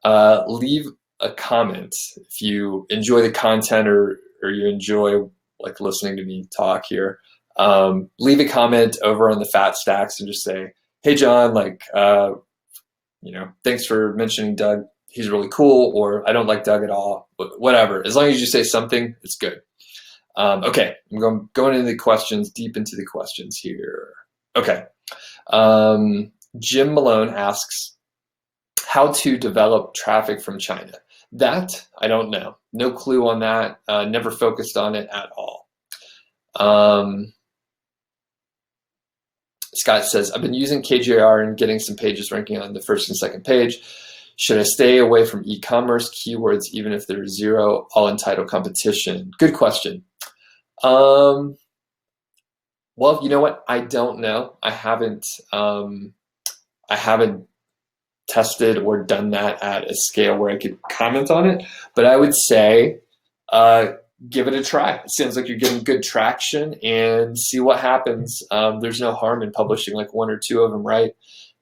leave a comment. If you enjoy the content or you enjoy listening to me talk here, leave a comment over on the Fat Stacks and just say, hey, John, thanks for mentioning Doug. He's really cool, or I don't like Doug at all, whatever. As long as you say something, it's good. Okay, I'm going into the questions, deep into the questions here. Okay. Jim Malone asks, how to develop traffic from China? That, I don't know. No clue on that. Never focused on it at all. Scott says, I've been using KJR and getting some pages ranking on the first and second page. Should I stay away from e-commerce keywords even if there's zero all-in-title competition? Good question. Um, well, you know what? I don't know. I haven't tested or done that at a scale where I could comment on it, but I would say uh, give it a try. It sounds like you're getting good traction and see what happens. There's no harm in publishing like one or two of them, right?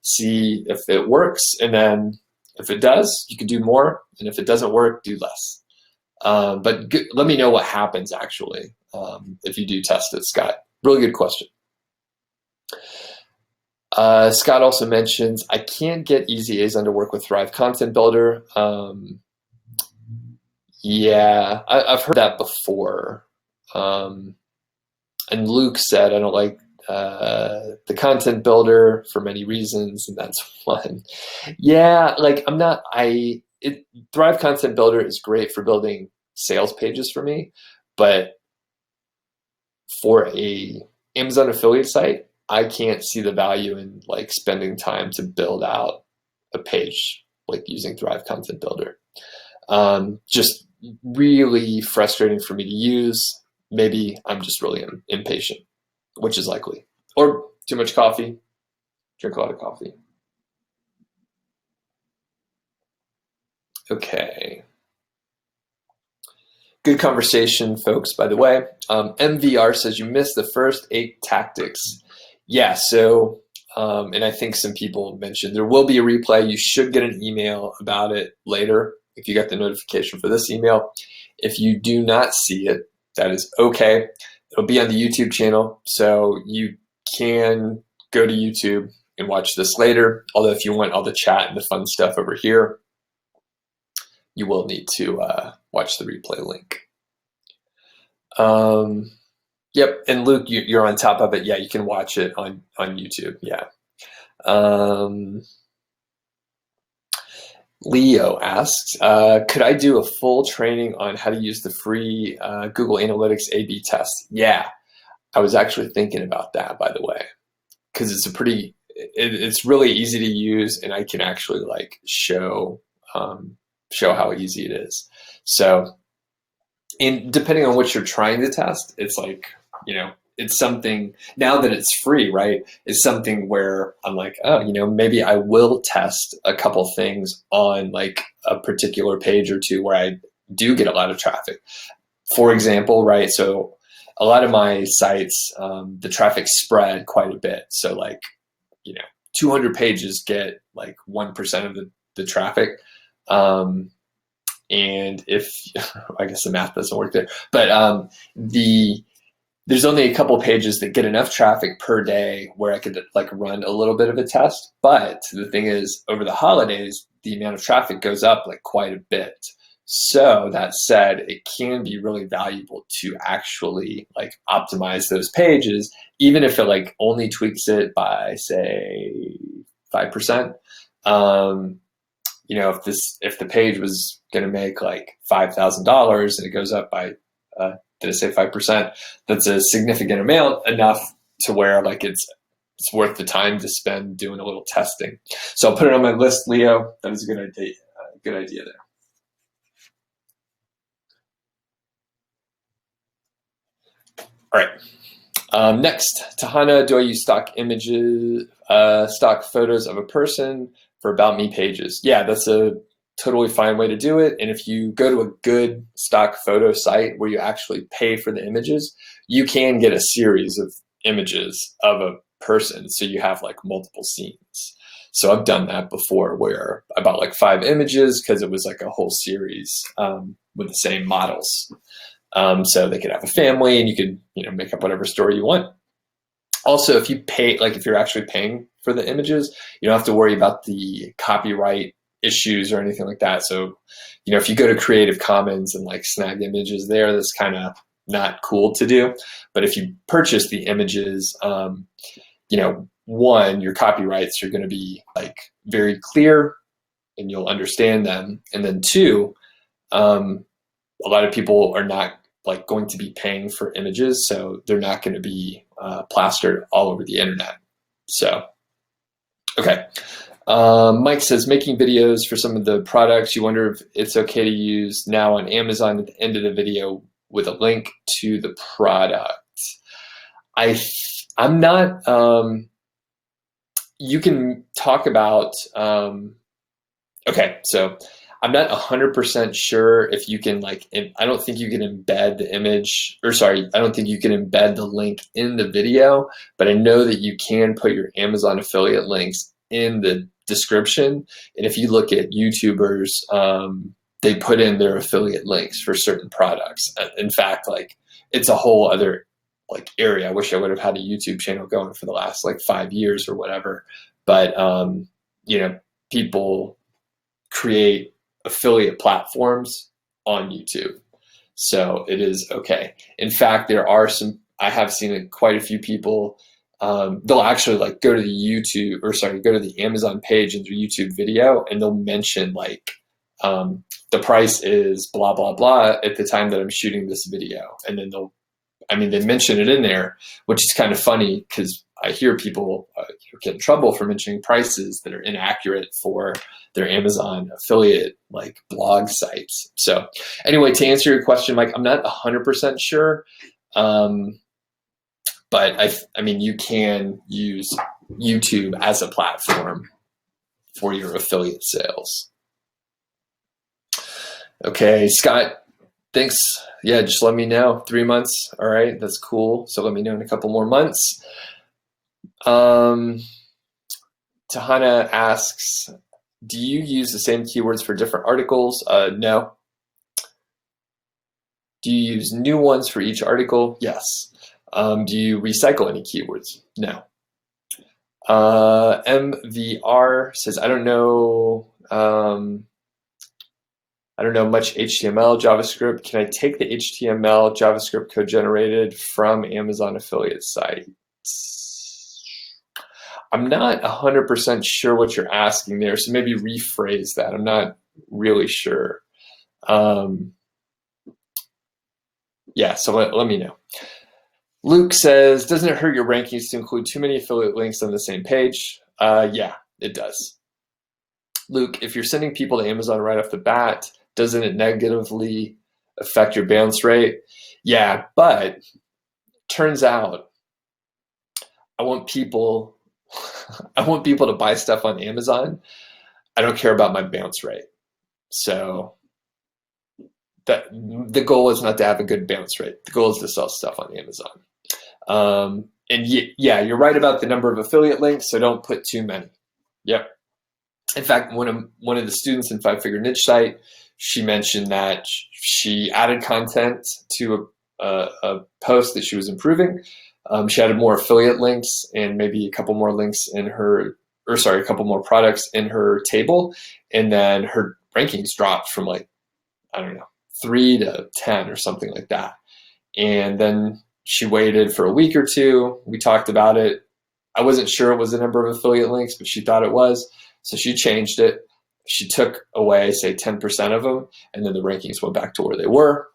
See if it works, and then if it does, you can do more, and if it doesn't work, do less. But let me know what happens actually if you do test it, Scott. Really good question. Scott also mentions, I can't get Easy Azon to work with Thrive Content Builder. Yeah, I've heard that before. Um, and Luke said, I don't like the content builder for many reasons, and that's one. Yeah, like Thrive Content Builder is great for building sales pages for me, but for a Amazon affiliate site, I can't see the value in like spending time to build out a page like using Thrive Content Builder. Just really frustrating for me to use. Maybe I'm just really impatient, which is likely. Or too much coffee, drink a lot of coffee. Okay. Good conversation, folks, by the way. MVR says you missed the first 8 tactics. Yeah, so, and I think some people mentioned there will be a replay. You should get an email about it later if you got the notification for this email. If you do not see it, that is okay. It'll be on the YouTube channel, so you can go to YouTube and watch this later. Although if you want all the chat and the fun stuff over here, you will need to watch the replay link. Yep, and Luke, you're on top of it. Yeah, you can watch it on YouTube. Yeah. Leo asks, could I do a full training on how to use the free Google Analytics A/B test? Yeah, I was actually thinking about that, by the way, because it's really easy to use, and I can actually like show how easy it is. So, and depending on what you're trying to test, it's like, it's something now that it's free, right? It's something where I'm like, oh, maybe I will test a couple things on like a particular page or two where I do get a lot of traffic. For example, right? So a lot of my sites, the traffic spread quite a bit. So like, 200 pages get like 1% of the traffic. And if, I guess the math doesn't work there, but there's only a couple pages that get enough traffic per day where I could like run a little bit of a test. But the thing is, over the holidays, the amount of traffic goes up like quite a bit. So that said, it can be really valuable to actually like optimize those pages, even if it like only tweaks it by say 5%. If the page was going to make like $5,000 and it goes up by did I say 5%? That's a significant amount, enough to where like it's worth the time to spend doing a little testing. So I'll put it on my list, Leo. That is a good idea. Good idea there. All right. Next, Tahana, do I use stock images, stock photos of a person for About Me pages? Yeah, that's a totally fine way to do it. And if you go to a good stock photo site where you actually pay for the images, you can get a series of images of a person. So you have like multiple scenes. So I've done that before where I bought like 5 images because it was like a whole series with the same models. So they could have a family and you could, make up whatever story you want. Also, if you pay, like if you're actually paying for the images, you don't have to worry about the copyright issues or anything like that. So, if you go to Creative Commons and like snag images there, that's kind of not cool to do. But if you purchase the images, one, your copyrights are going to be like very clear and you'll understand them. And then two, a lot of people are not like going to be paying for images, so they're not going to be plastered all over the internet. So, okay. Mike says, making videos for some of the products, you wonder if it's okay to use now on Amazon at the end of the video with a link to the product. I'm not, you can talk about, okay, so I'm not 100% sure if you can I don't think you can embed the image, or sorry, I don't think you can embed the link in the video, but I know that you can put your Amazon affiliate links in the description. And if you look at YouTubers, they put in their affiliate links for certain products. In fact, it's a whole other area. I wish I would have had a YouTube channel going for the last 5 years or whatever. But people create affiliate platforms on YouTube, so it is okay. In fact, I have seen quite a few people. They'll actually go to the Amazon page in their YouTube video, and they'll mention the price is blah blah blah at the time that I'm shooting this video, and then they mention it in there, which is kind of funny because I hear people get in trouble for mentioning prices that are inaccurate for their Amazon affiliate blog sites. So anyway, to answer your question, Mike, I'm not 100% sure, but you can use YouTube as a platform for your affiliate sales. Okay, Scott, thanks. Yeah, just let me know. 3 months. All right, that's cool. So let me know in a couple more months. Tahana asks, do you use the same keywords for different articles? No. Do you use new ones for each article? Yes. Do you recycle any keywords? No. MVR says, I don't know much HTML, JavaScript. Can I take the HTML, JavaScript code generated from Amazon affiliate sites? I'm not 100% sure what you're asking there, so maybe rephrase that. I'm not really sure. Yeah, so let me know. Luke says, doesn't it hurt your rankings to include too many affiliate links on the same page? Yeah, it does. Luke, if you're sending people to Amazon right off the bat, doesn't it negatively affect your bounce rate? Yeah, but turns out I want people to buy stuff on Amazon. I don't care about my bounce rate. So the goal is not to have a good bounce rate. The goal is to sell stuff on Amazon. And yeah, you're right about the number of affiliate links, so don't put too many. Yep. In fact, one of the students in 5-Figure Niche Site, she mentioned that she added content to a post that she was improving. She added more affiliate links and maybe a couple more links in a couple more products in her table, and then her rankings dropped from 3 to 10 or something like that. And then she waited for a week or two. We talked about it. I wasn't sure it was the number of affiliate links, but she thought it was. So she changed it. She took away, say, 10% of them, and then the rankings went back to where they were,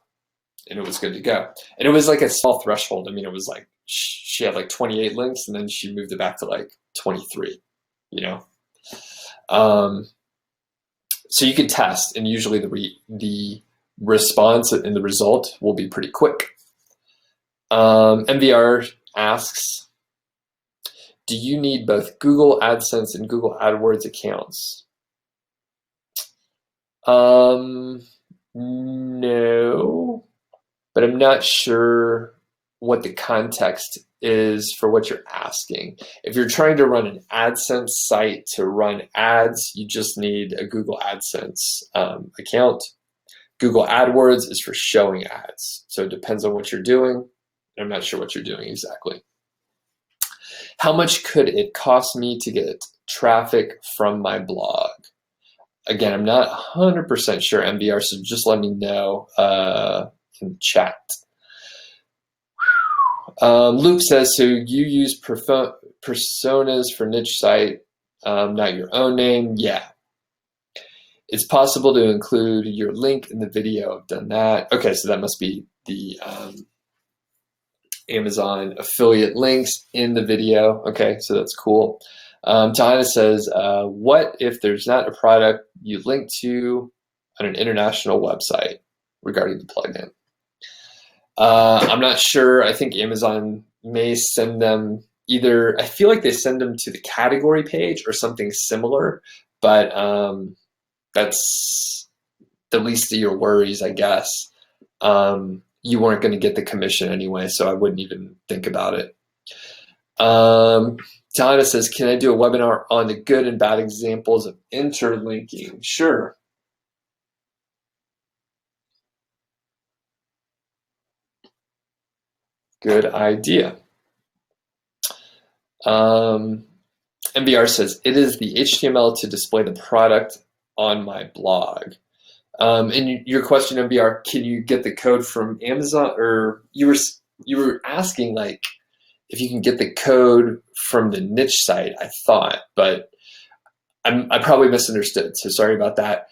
and it was good to go. And it was a small threshold. It was she had 28 links, and then she moved it back to 23, So you can test, and usually the response and the result will be pretty quick. MVR asks, do you need both Google AdSense and Google AdWords accounts? No, but I'm not sure what the context is for what you're asking. If you're trying to run an AdSense site to run ads, you just need a Google AdSense account. Google AdWords is for showing ads. So it depends on what you're doing. I'm not sure what you're doing exactly. How much could it cost me to get traffic from my blog? Again, I'm not 100% sure, MVR, so just let me know in the chat. Luke says, so you use personas for niche site, not your own name? Yeah. It's possible to include your link in the video. I've done that. Okay, so that must be the Amazon affiliate links in the video. Okay, so that's cool. Tahana says, what if there's not a product you link to on an international website regarding the plugin? I'm not sure. I think Amazon may send them either, I feel like they send them to the category page or something similar, but that's the least of your worries, I guess. You weren't going to get the commission anyway, so I wouldn't even think about it. Donna says, can I do a webinar on the good and bad examples of interlinking? Sure. Good idea. MBR says, it is the HTML to display the product on my blog. And your question, MBR, can you get the code from Amazon? Or you were asking like if you can get the code from the niche site, I thought, but I probably misunderstood. So sorry about that.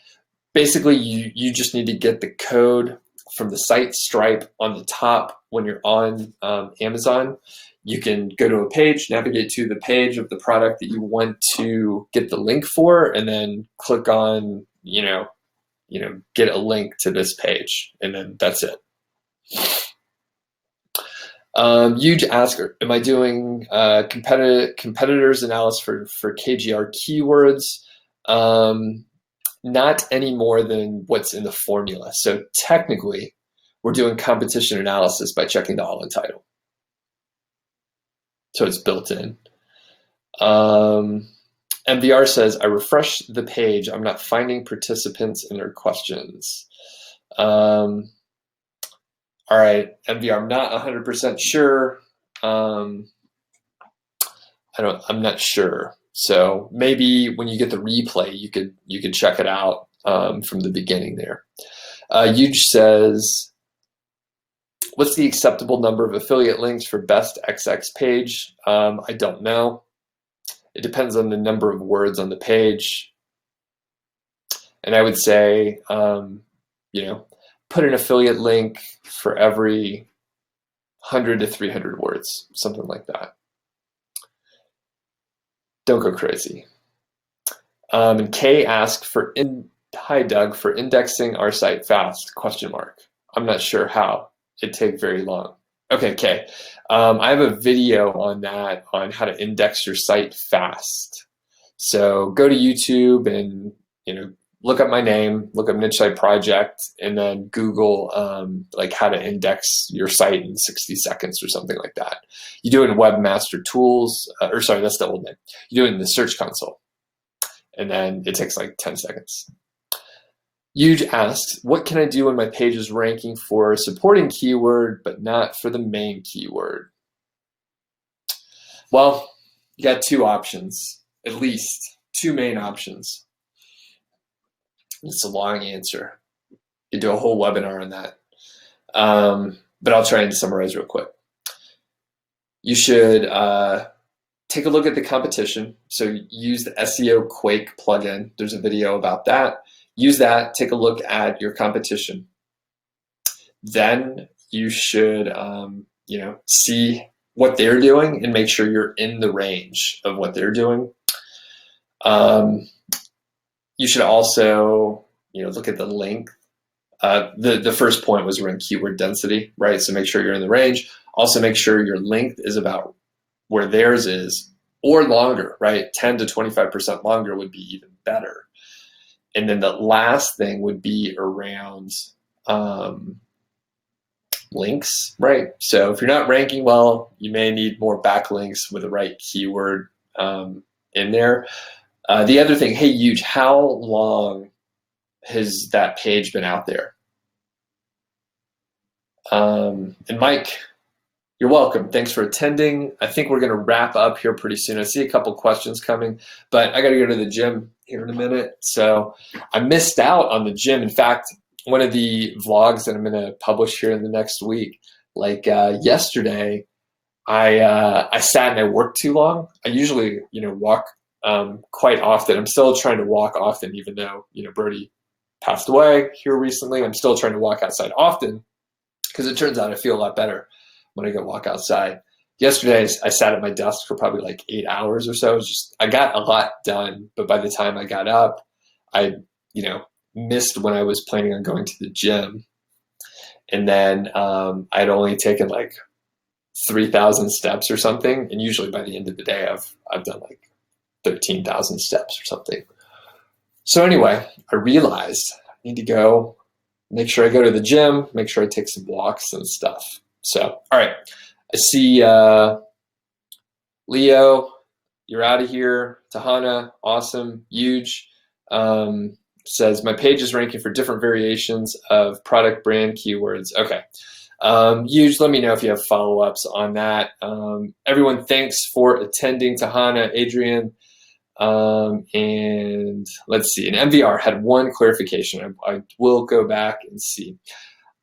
Basically, you just need to get the code from the site Stripe on the top when you're on Amazon. You can go to a page, navigate to the page of the product that you want to get the link for, and then click on, get a link to this page, and then that's it. Huge asker, am I doing competitors analysis for KGR keywords? Not any more than what's in the formula. So technically, we're doing competition analysis by checking the all-in title. So it's built in. MVR says, I refreshed the page. I'm not finding participants in their questions. All right, MVR, I'm not 100% sure. I'm not sure. So maybe when you get the replay, you could check it out from the beginning there. Huge says, what's the acceptable number of affiliate links for best XX page? I don't know. It depends on the number of words on the page. And I would say, put an affiliate link for every 100 to 300 words, something like that. Don't go crazy. And Kay asked hi Doug, for indexing our site fast, ? I'm not sure how. It'd take very long. Okay, Kay. I have a video on that, on how to index your site fast. So go to YouTube and, look up my name, look up Niche Site Project, and then Google like how to index your site in 60 seconds or something like that. You do it in Webmaster Tools, or sorry, that's the old name. You do it in the Search Console, and then it takes like 10 seconds. Huge asks, what can I do when my page is ranking for a supporting keyword, but not for the main keyword? Well, you got two options, at least two main options. It's a long answer. You do a whole webinar on that. But I'll try and summarize real quick. You should take a look at the competition. So use the SEO Quake plugin. There's a video about that. Use that, take a look at your competition. Then you should see what they're doing and make sure you're in the range of what they're doing. You should also, look at the length. The first point was around keyword density, right? So make sure you're in the range. Also make sure your length is about where theirs is, or longer, right? 10 to 25% longer would be even better. And then the last thing would be around links, right? So if you're not ranking well, you may need more backlinks with the right keyword in there. The other thing, hey, Huge, how long has that page been out there? And Mike, you're welcome. Thanks for attending. I think we're going to wrap up here pretty soon. I see a couple questions coming, but I got to go to the gym here in a minute. So I missed out on the gym. In fact, one of the vlogs that I'm going to publish here in the next week, like yesterday, I sat and I worked too long. I usually, walk quite often. I'm still trying to walk often, even though, Brody passed away here recently. I'm still trying to walk outside often because it turns out I feel a lot better when I go walk outside. Yesterday, I sat at my desk for probably like 8 hours or so. I got a lot done, but by the time I got up, I, missed when I was planning on going to the gym. And then I'd only taken like 3,000 steps or something. And usually by the end of the day, I've done like 13,000 steps or something. So anyway, I realized I need to go make sure I go to the gym, make sure I take some walks and stuff. So, all right. I see Leo, you're out of here. Tahana, awesome, huge. Says, my page is ranking for different variations of product brand keywords. Okay. Huge, let me know if you have follow-ups on that. Everyone, thanks for attending. Tahana, Adrian, and let's see. And MVR had one clarification. I will go back and see.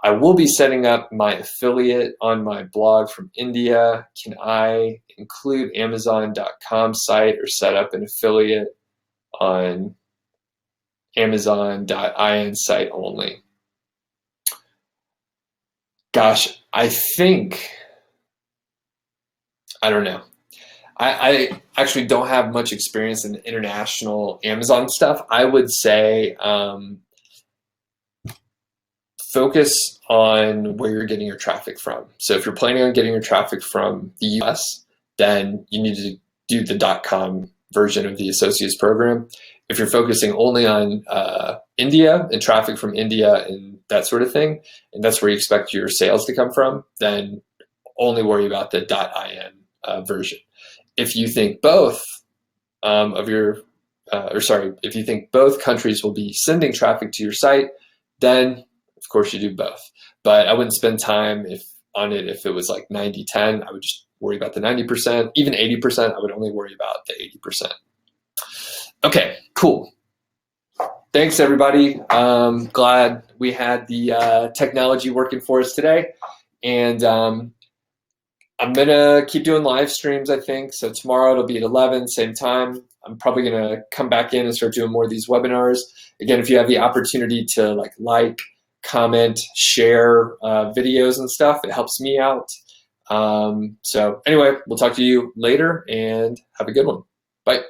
I will be setting up my affiliate on my blog from India. Can I include Amazon.com site or set up an affiliate on Amazon.in site only? Gosh, I don't know. I actually don't have much experience in international Amazon stuff. I would say focus on where you're getting your traffic from. So if you're planning on getting your traffic from the US, then you need to do the .com version of the associates program. If you're focusing only on India and traffic from India and that sort of thing, and that's where you expect your sales to come from, then only worry about the .in version. If you think both if you think both countries will be sending traffic to your site, then of course you do both. But I wouldn't spend time on it if it was like 90-10. I would just worry about the 90%. Even 80%, I would only worry about the 80%. Okay, cool. Thanks, everybody. Glad we had the technology working for us today. And I'm going to keep doing live streams, I think. So tomorrow it'll be at 11, same time. I'm probably going to come back in and start doing more of these webinars. Again, if you have the opportunity to like, comment, share videos and stuff, it helps me out. So anyway, we'll talk to you later and have a good one. Bye.